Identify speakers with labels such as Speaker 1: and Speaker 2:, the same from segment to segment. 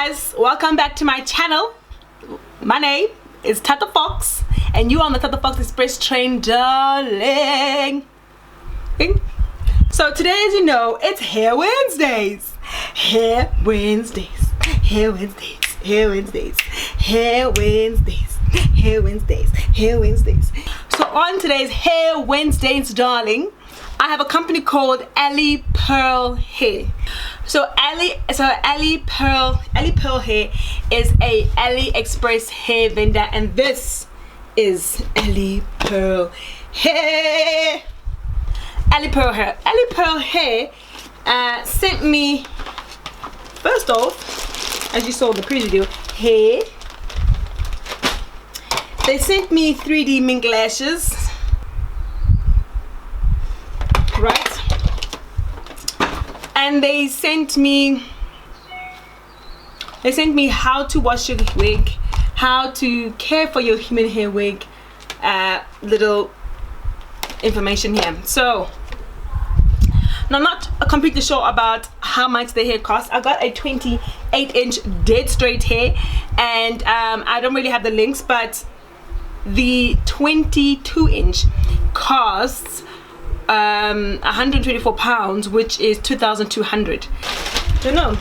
Speaker 1: guys, welcome back to my channel. My name is Tata Fox and you are on the Tata Fox Express train, darling. So today, as you know, it's Hair Wednesdays. Hair Wednesdays. Hair Wednesdays. Hair Wednesdays. Hair Wednesdays. Hair Wednesdays. Hair Wednesdays. So on today's Hair Wednesdays, darling, I have a company called Alipearl Hair. So Alipearl Hair is a Aliexpress hair vendor, and this is Alipearl Hair. Alipearl Hair. Alipearl Hair sent me, first off, as you saw in the previous video, hair. They sent me 3D mink lashes. Right, and they sent me how to wash your wig, how to care for your human hair wig, little information here. So now, I'm not completely sure about how much the hair costs. I got a 28-inch dead straight hair, and I don't really have the links, but the 22-inch costs £124, which is 2,200. Don't know.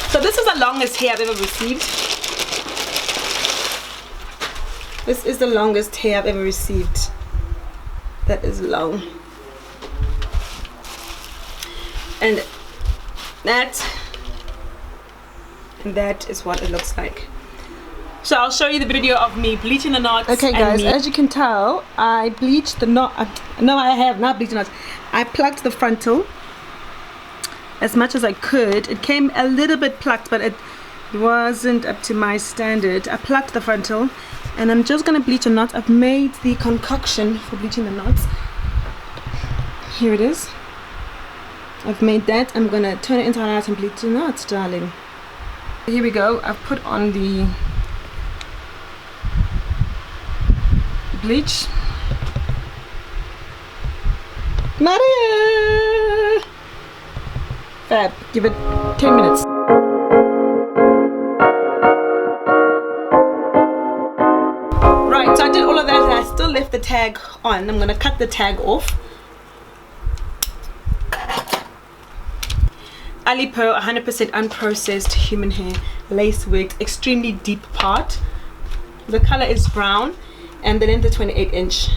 Speaker 1: So this is the longest hair I've ever received. This is the longest hair I've ever received. That is long. And that is what it looks like. So I'll show you the video of me bleaching the knots. Okay guys, as you can tell, I bleached the knot. No, I have not bleached the knots. I plucked the frontal as much as I could. It came a little bit plucked, but it wasn't up to my standard. I plucked the frontal and I'm just gonna bleach the knots. I've made the concoction for bleaching the knots. Here it is. I've made that. I'm gonna turn it inside out and bleach the knots, darling. Here we go. I've put on the bleach. Maria! Fab. Give it 10 minutes. Right, so I did all of that and I still left the tag on. I'm gonna cut the tag off. Alipearl 100% unprocessed human hair lace wig, extremely deep part. The color is brown and the length is 28-inch.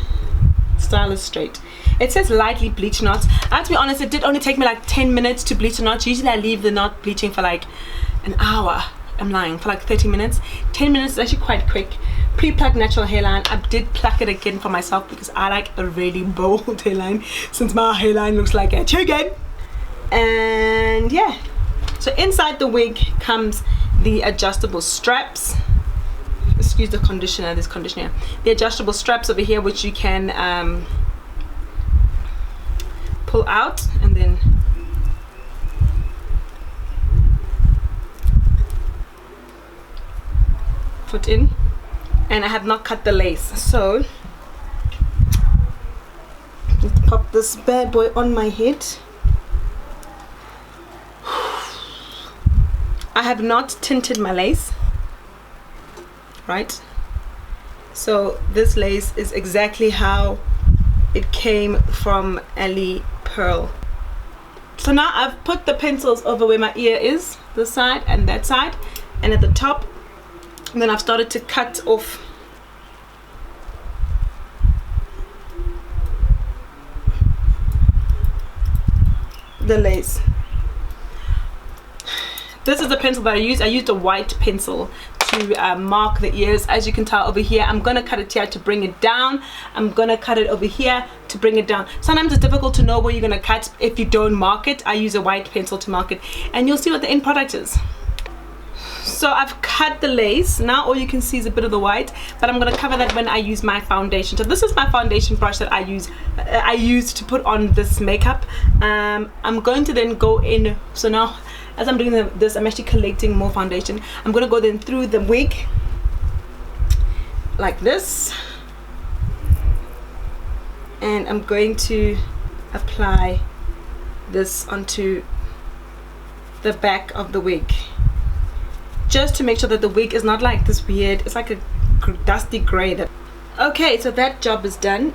Speaker 1: Style is straight. It says lightly bleach knots. I have to be honest, it did only take me like 10 minutes to bleach the knots. Usually I leave the knot bleaching for like an hour. I'm lying, for like 30 minutes. 10 minutes is actually quite quick. Pre-plucked natural hairline. I did pluck it again for myself because I like a really bold hairline, since my hairline looks like a chicken. And yeah, so inside the wig comes the adjustable straps. Excuse the conditioner, this conditioner. The adjustable straps over here, which you can pull out and then put in. And I have not cut the lace, so let's pop this bad boy on my head. I have not tinted my lace, right? So this lace is exactly how it came from Alipearl. So now I've put the pencils over where my ear is, this side and that side, and at the top, and then I've started to cut off the lace. This is the pencil that I use. I used a white pencil to mark the ears. As you can tell over here, I'm gonna cut it here to bring it down. I'm gonna cut it over here to bring it down. Sometimes it's difficult to know where you're gonna cut if you don't mark it. I use a white pencil to mark it, and you'll see what the end product is. So I've cut the lace. Now all you can see is a bit of the white, but I'm gonna cover that when I use my foundation. So this is my foundation brush that I use to put on this makeup. I'm going to then go in. So now, as I'm doing this, I'm actually collecting more foundation. I'm gonna go then through the wig like this, and I'm going to apply this onto the back of the wig. just to make sure that the wig is not like this weird, it's like a dusty gray. That okay, so that job is done.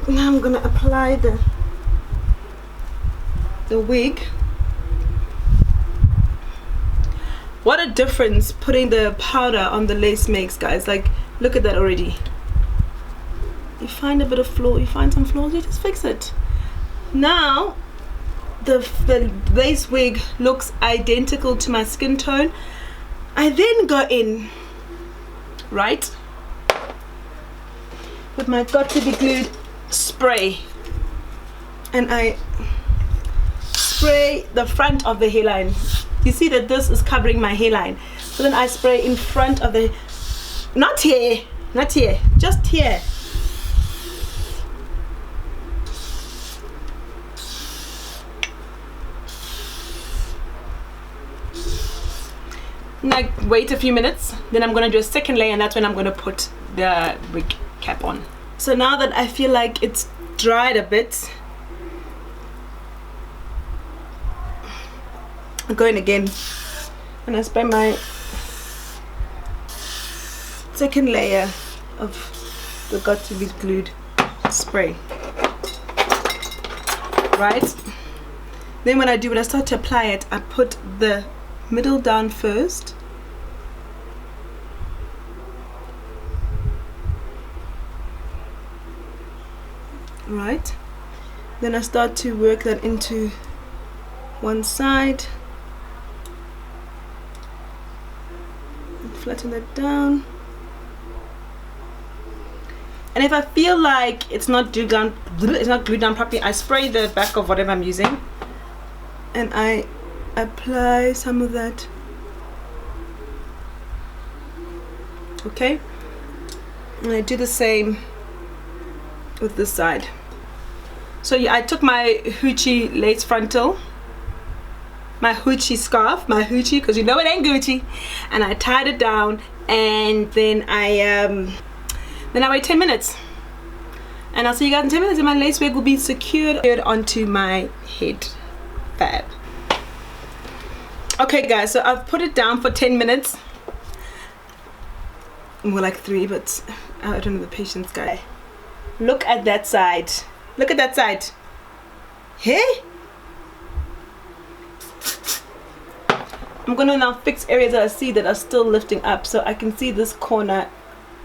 Speaker 1: Now I'm gonna apply the wig. What a difference putting the powder on the lace makes, guys. Like, look at that already. You find a bit of flaw, you find some flaws, you just fix it. Now the lace wig looks identical to my skin tone. I then go in, right, with my got to be glued spray, and I spray the front of the hairline. You see that this is covering my hairline, so then I spray in front of the, not here, just here. And I wait a few minutes, then I'm gonna do a second layer, and that's when I'm gonna put the wig cap on. So now that I feel like it's dried a bit, I'm going again, and I spray my second layer of the got to be glued spray, right? Then when I start to apply it, I put the middle down first, right? Then I start to work that into one side, flatten that down, and if I feel like it's not glued down properly, I spray the back of whatever I'm using, and I apply some of that. Okay, and I do the same with this side. So yeah, I took my hoochie lace frontal, my hoochie scarf, my hoochie, because you know it ain't Gucci, and I tied it down, and then I wait 10 minutes, and I'll see you guys in 10 minutes, and my lace wig will be secured onto my head. Fab. Okay guys, so I've put it down for 10 minutes. More like 3, but I don't know the patience, guy. Look at that side. Look at that side. Hey? I'm gonna now fix areas that I see that are still lifting up, so I can see this corner.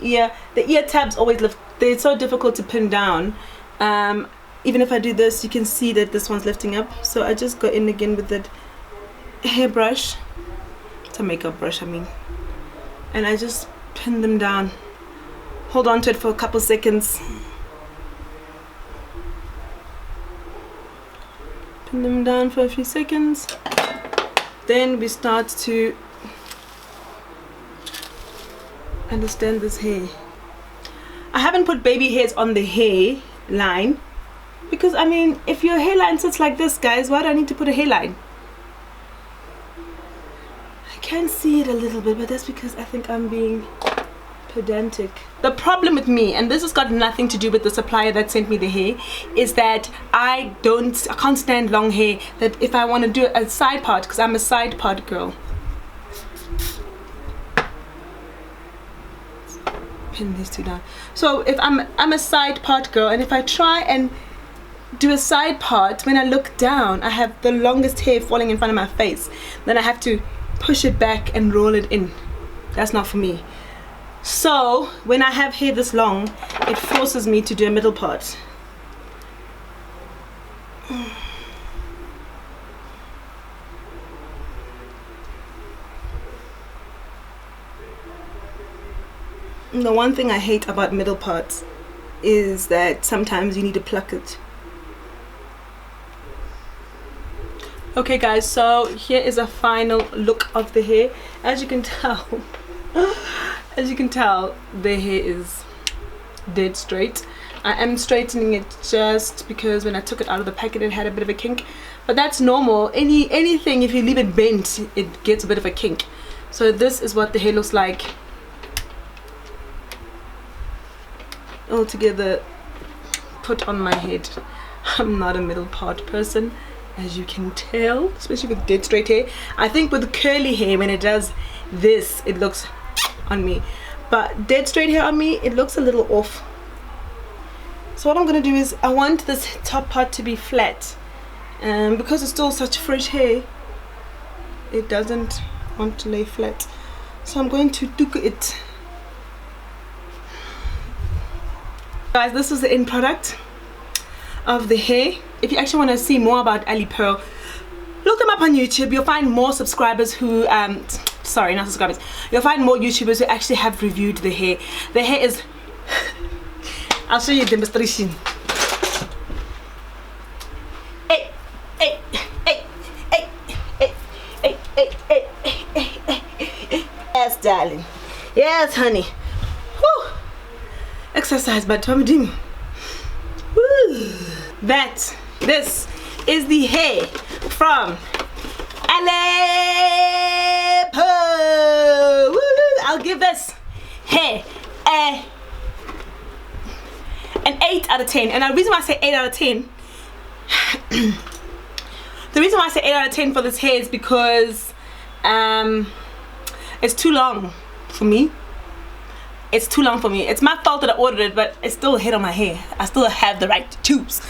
Speaker 1: Yeah, the ear tabs always lift. They're so difficult to pin down. Even if I do this, you can see that this one's lifting up. So I just go in again with that hairbrush. It's a makeup brush, I mean. And I just pin them down. Hold on to it for a couple seconds. Pin them down for a few seconds. Then we start to understand this hair. I haven't put baby hairs on the hair line because, I mean, if your hairline sits like this, guys, why do I need to put a hairline? I can see it a little bit, but that's because I think I'm being pedantic. The problem with me, and this has got nothing to do with the supplier that sent me the hair, is that I can't stand long hair. That if I want to do a side part, because I'm a side part girl. Pin these two down. So if I'm a side part girl, and if I try and do a side part, when I look down, I have the longest hair falling in front of my face. Then I have to push it back and roll it in. That's not for me. So when I have hair this long, it forces me to do a middle part. The one thing I hate about middle parts is that sometimes you need to pluck it. Okay guys, so here is a final look of the hair. As you can tell, the hair is dead straight. I am straightening it just because when I took it out of the packet it had a bit of a kink, but that's normal. Anything, if you leave it bent, it gets a bit of a kink. So this is what the hair looks like all together put on my head. I'm not a middle part person. as you can tell, especially with dead straight hair. I think with curly hair, when it does this, it looks on me, but dead straight hair on me, it looks a little off. So what I'm gonna do is, I want this top part to be flat, and because it's still such fresh hair, it doesn't want to lay flat. So I'm going to do it. Guys, this is the end product of the hair. If you actually want to see more about Alipearl, look them up on YouTube. You'll find more subscribers who sorry, not subscribers, you'll find more YouTubers who actually have reviewed the hair. The hair is I'll show you a demonstration. Hey, hey, hey, hey, hey, hey, hey, hey, hey, hey. Yes, darling. Yes, honey. Woo. Exercise, but Tommy Dim. Woo. This is the hair from Alipearl. Woo. I'll give this hair an 8 out of 10. And the reason why I say 8 out of 10, the reason why I say 8 out of 10 for this hair is because it's too long for me. It's too long for me. It's my fault that I ordered it, but it's still a hit on my hair. I still have the right to choose.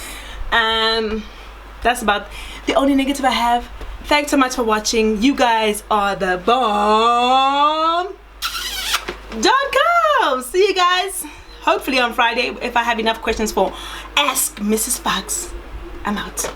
Speaker 1: That's about the only negative I have. Thanks so much for watching. You guys are the bomb.com. See you guys hopefully on Friday if I have enough questions for Ask Mrs. Fox. I'm out.